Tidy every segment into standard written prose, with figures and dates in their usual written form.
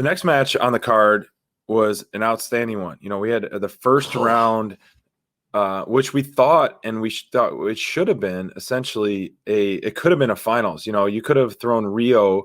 next match on the card was an outstanding one. We had the first round, which we thought it should have been essentially it could have been a finals. You could have thrown Riho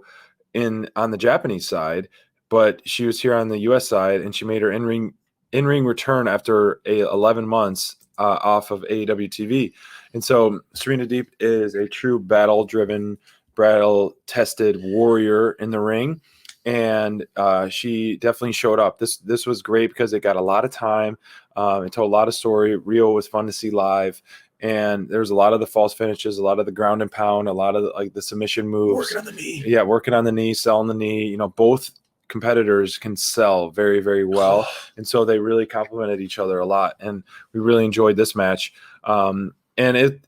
in on the Japanese side, but she was here on the U.S. side, and she made her in-ring return after 11 months off of AEW TV. And so Serena Deeb is a true battle-driven, battle-tested warrior in the ring, and she definitely showed up. This was great because it got a lot of time. It told a lot of story. Riho was fun to see live. And there's a lot of the false finishes, a lot of the ground and pound, a lot of the submission moves. Working on the knee. Yeah, working on the knee, selling the knee. Both competitors can sell very, very well. And so they really complemented each other a lot. And we really enjoyed this match. And it,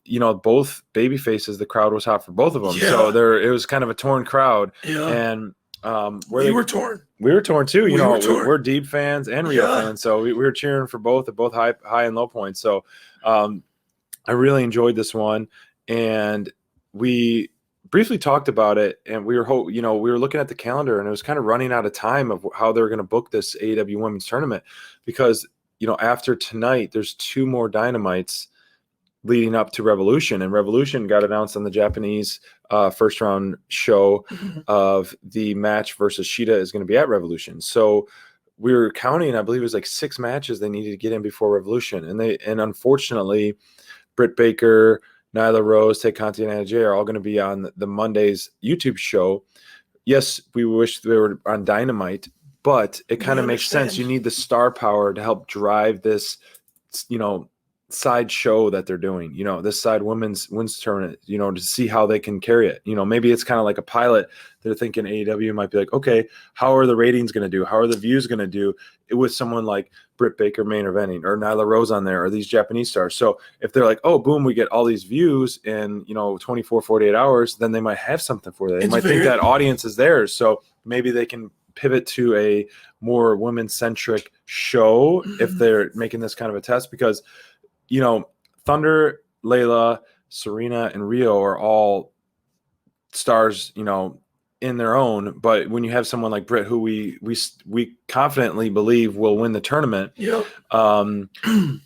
both baby faces, the crowd was hot for both of them. Yeah. So it was kind of a torn crowd. Yeah. And we were torn. We were torn too. We're Deeb fans and Riho fans. So we were cheering for both at both high and low points. So, I really enjoyed this one, and we briefly talked about it, and we were looking at the calendar, and it was kind of running out of time of how they were going to book this AEW Women's Tournament because, after tonight, there's 2 more Dynamites leading up to Revolution, and Revolution got announced on the Japanese first round show of the match versus Shida is going to be at Revolution. So we were counting, I believe it was like 6 matches they needed to get in before Revolution, and unfortunately, Britt Baker, Nyla Rose, Tay Conti, and Anna Jay are all going to be on the Monday's YouTube show. Yes, we wish they were on Dynamite, but it kind of makes sense. You need the star power to help drive this, side show that they're doing, this side women's tournament, to see how they can carry it. Maybe it's kind of like a pilot. They're thinking AEW might be like, okay, how are the ratings going to do? How are the views going to do with someone like Britt Baker main eventing or Nyla Rose on there or these Japanese stars? So if they're like, oh, boom, we get all these views in, 24, 48 hours, then they might have something for that. They might think that audience is theirs. So maybe they can pivot to a more women-centric show if they're making this kind of a test because, Thunder, Layla, Serena, and Riho are all stars, in their own. But when you have someone like Britt, who we confidently believe will win the tournament,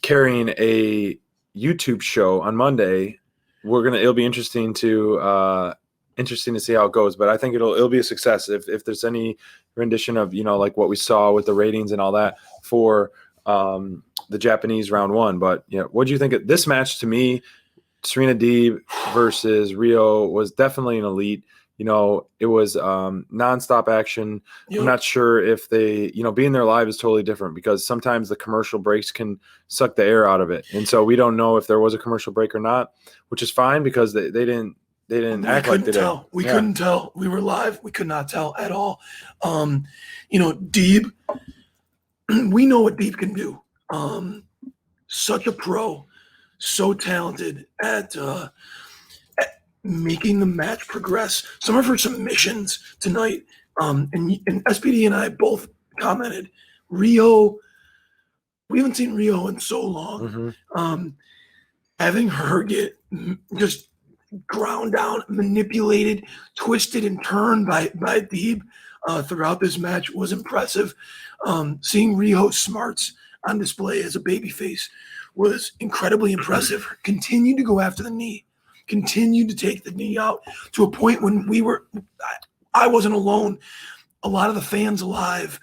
carrying a YouTube show on Monday, it'll be interesting to see how it goes. But I think it'll be a success if there's any rendition of like what we saw with the ratings and all that for the Japanese round 1. But what do you think of this match? To me, Serena Deeb versus Riho was definitely an elite. It was nonstop action. I'm not sure if they, being there live is totally different because sometimes the commercial breaks can suck the air out of it. And so we don't know if there was a commercial break or not, which is fine because they didn't act like they did. We couldn't tell. We were live. We could not tell at all. Deeb, we know what Deeb can do. Such a pro, so talented at making the match progress. Some of her submissions tonight, and SPD and I both commented, Riho, we haven't seen Riho in so long. Having her get just ground down, manipulated, twisted, and turned by Deeb throughout this match was impressive. Seeing Riho's smarts on display as a babyface was incredibly impressive. Continued to go after the knee, continued to take the knee out to a point when I wasn't alone. A lot of the fans alive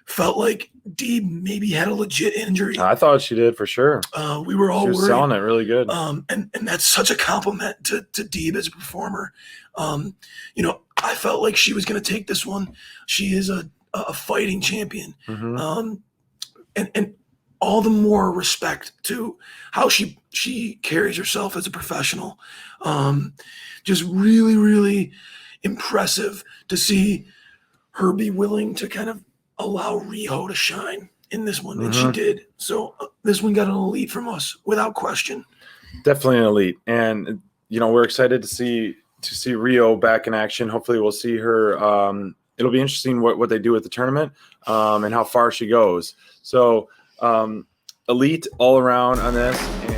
felt like Deeb maybe had a legit injury. I thought she did for sure. We were all worried. She was selling it really good. And that's such a compliment to Deeb as a performer. I felt like she was going to take this one. She is a fighting champion. And all the more respect to how she carries herself as a professional. Just really, really impressive to see her be willing to kind of allow Riho to shine in this one, and she did. So this one got an elite from us without question. Definitely an elite, and we're excited to see Riho back in action. Hopefully, we'll see her. It'll be interesting what they do with the tournament and how far she goes. So elite all around on this. And